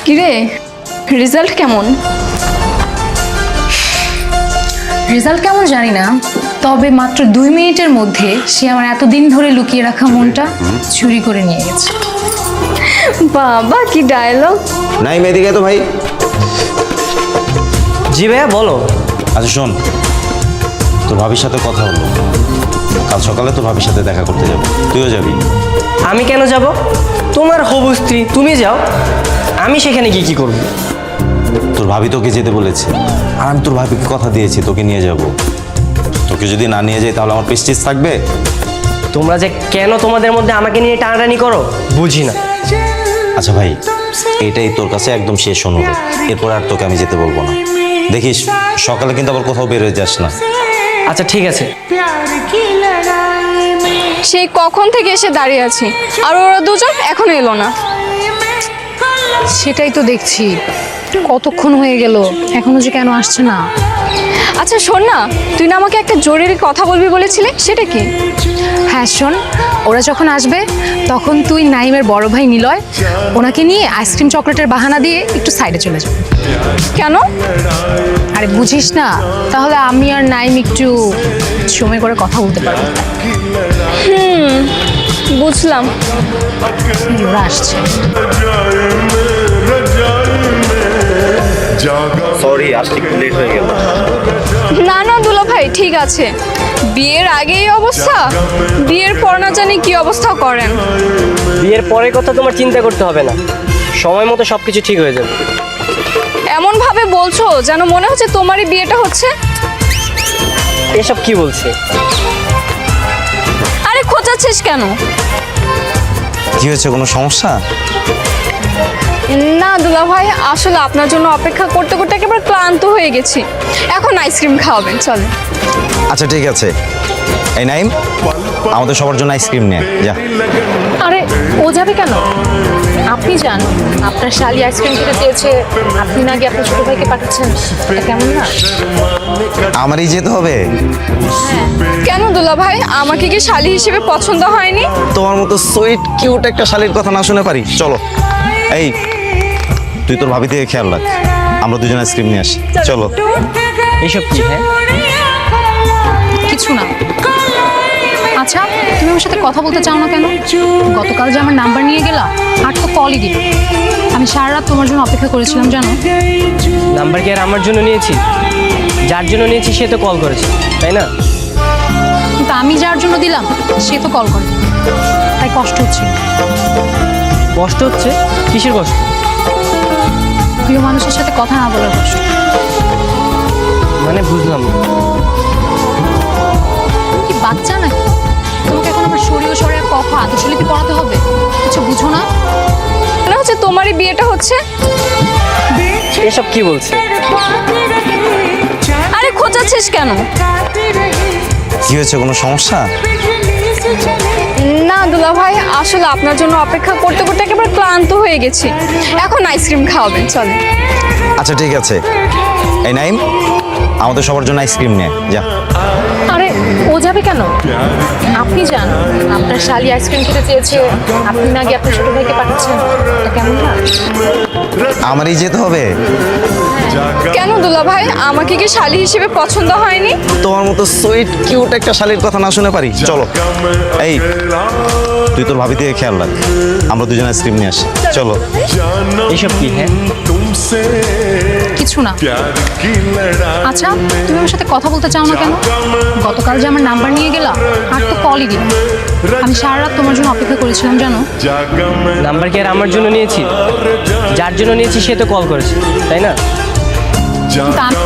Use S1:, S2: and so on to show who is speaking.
S1: কিরে, রেজাল্ট কেমন?
S2: রেজাল্ট কেমন জানি না, তবে মাত্র 2 মিনিটের মধ্যে সে আমার এতদিন ধরে লুকিয়ে রাখা মনটা চুরি করে নিয়ে গেছে।
S1: বাবা কি ডায়লগ!
S3: নাই এদিকে তো ভাই।
S4: জি ভাইয়া বলো।
S3: আচ্ছা শোন, তোর ভাবির সাথে কথা হলো, কাল সকালে তোর ভাবির সাথে দেখা করতে যাবো, তুইও যাবি?
S4: আমি কেন যাব? তোমার হবু স্ত্রী, তুমি যাও। আমি সেখানে গিয়ে কি করব?
S3: তোর ভাবি তোকে যেতে বলেছে, আর আমি তোর ভাবিকে কথা দিয়েছি তোকে নিয়ে যাব। তোকে যদি না নিয়ে যাই তাহলে আমার প্রেস্টিজ থাকবে?
S4: তোমরা যে কেন তোমাদের মধ্যে আমাকে নিয়ে টানাটানি করো বুঝি না।
S3: আচ্ছা ভাই, এটাই তোর কাছে একদম শেষ অনুরোধ, এরপর আর তোকে আমি যেতে বলবো না। দেখিস সকালে কিন্তু আবার কোথাও বের হয়ে যাস না।
S4: আচ্ছা ঠিক আছে।
S1: সেই কখন থেকে এসে দাঁড়িয়ে আছি, আর ওরা দুজন এখনো এলো না।
S2: সেটাই তো দেখছি, কতক্ষণ হয়ে গেল এখনো যে কেন আসছে না।
S1: আচ্ছা শোন না, তুই না আমাকে একটা জরুরি কথা বলবি বলেছিলি, সেটা কি?
S2: হ্যাঁ শোন, ওরা যখন আসবে তখন তুই নাইমের বড় ভাই নিলয়, ওনাকে নিয়ে আইসক্রিম চকলেটের বাহানা দিয়ে একটু সাইডে চলে যাবে।
S1: কেন?
S2: আরে বুঝিস না, তাহলে আমি আর নাইম একটু সময় করে কথা বলতে পারবো।
S1: বুঝলাম।
S2: ওরা আসছে।
S3: সরি, আসতে একটু লেট হয়ে গেল।
S1: না না দুলা ভাই, ঠিক আছে। বিয়ের আগে এই অবস্থা, বিয়ের পর না জানি কি অবস্থা করেন।
S4: বিয়ের পরের কথা তোমার চিন্তা করতে হবে না, সময় মতো সব কিছু ঠিক হয়ে যাবে।
S1: এমন ভাবে বলছো যেন মনে হচ্ছে তোমারই বিয়েটা হচ্ছে।
S4: এসব কি বলছে?
S1: আরে খোঁচাচ্ছিস কেন?
S3: কি হয়েছে, কোনো সমস্যা?
S1: না দুলা ভাই, আসলে আপনার জন্য অপেক্ষা করতে করতে একেবারে ক্লান্ত হয়ে গেছি। এখন আইসক্রিম খাওয়াবেন, চলে।
S3: আচ্ছা ঠিক আছে, এই নাইম আমাদের সবার জন্য আইসক্রিম নে যা।
S2: আরে ও যাবে কেন? আপনি যান, আপনার শালি আইসক্রিম খেতে চেয়েছে, আপনি না গিয়ে আপনার ছোট ভাইকে পাঠাচ্ছেন, এটা কেমন না?
S3: আমারই যেতে হবে?
S1: কেন দুলা ভাই, আমাকে কি শালি হিসেবে পছন্দ হয়নি?
S3: তোমার মতো সুইট কিউট একটা শালীর কথা না শুনে পারি? চলো। এই তুই তোর ভাবি থেকে খেয়াল রাখ, আমরা দুজন আইসক্রিম নিয়ে আসি, চলো।
S4: এসব কি? হ্যাঁ
S2: কিছু না। আচ্ছা তুমি আমার সাথে কথা বলতে চাও না কেন? গতকাল যে আমার নাম্বার নিয়ে গেলা, আর তো কলই দিল। আমি সারা রাত তোমার জন্য অপেক্ষা করেছিলাম জানো।
S4: নাম্বার কি আর আমার জন্য নিয়েছি? যার জন্য নিয়েছি সে তো কল করেছে, তাই না?
S2: কিন্তু আমি যার জন্য দিলাম সে তো কল করে, তাই কষ্ট হচ্ছে।
S4: কষ্ট হচ্ছে? কিসের কষ্ট?
S2: প্রিয় মানুষের সাথে কথা না বলার কষ্ট।
S4: মানে বুঝলাম না।
S2: তুমি কি বাচ্চা নাকি? তোমাকে এখন আমার শরীর স্বরে কথা আদর্শলিপি পড়াতে হবে? কিছু বুঝো না?
S1: মনে হচ্ছে তোমারই বিয়েটা হচ্ছে।
S4: এসব কি বলছে?
S1: আরে খোঁচাচ্ছিস কেন?
S3: কি হয়েছে, কোনো সমস্যা?
S1: না দুলা ভাই, আসলে আপনার জন্য অপেক্ষা করতে করতে একেবারে ক্লান্ত হয়ে গেছি। এখন আইসক্রিম খাওয়াবেন, চলে।
S3: আচ্ছা ঠিক আছে, এই নাইম আমাদের সবার জন্য আইসক্রিম নে যা।
S2: আরে ও যাবে কেন? আপনি যান, আপনার শালি আইসক্রিম খেতে চেয়েছে, আপনি না গিয়ে আপনার ছোট ভাইকে পাঠাচ্ছেন, এটা কেমন না?
S3: আমারই যেতে হবে?
S1: কেন দুলা ভাই, আমাকে কি শালি হিসেবে পছন্দ হয়নি?
S3: তোমার মতো সুইট কিউট একটা শালীর কথা না শুনে পারি? চলো। এই তুই তোর ভাবি থেকে খেয়াল রাখ, আমরা দুজন আইসক্রিম নিয়ে আসি, চলো।
S4: এসব কি? হ্যাঁ
S2: কিছু না। আচ্ছা তুমি আমার সাথে কথা বলতে চাও না কেন? গতকাল যে আমার নাম্বার নিয়ে গেলা, আর তো কলই দিল। আমি সারা রাত তোমার জন্য অপেক্ষা করেছিলাম জানো।
S4: নাম্বার কি আর আমার জন্য নিয়েছি? যার জন্য নিয়েছি সে তো কল করেছে, তাই না?
S2: কিন্তু আমি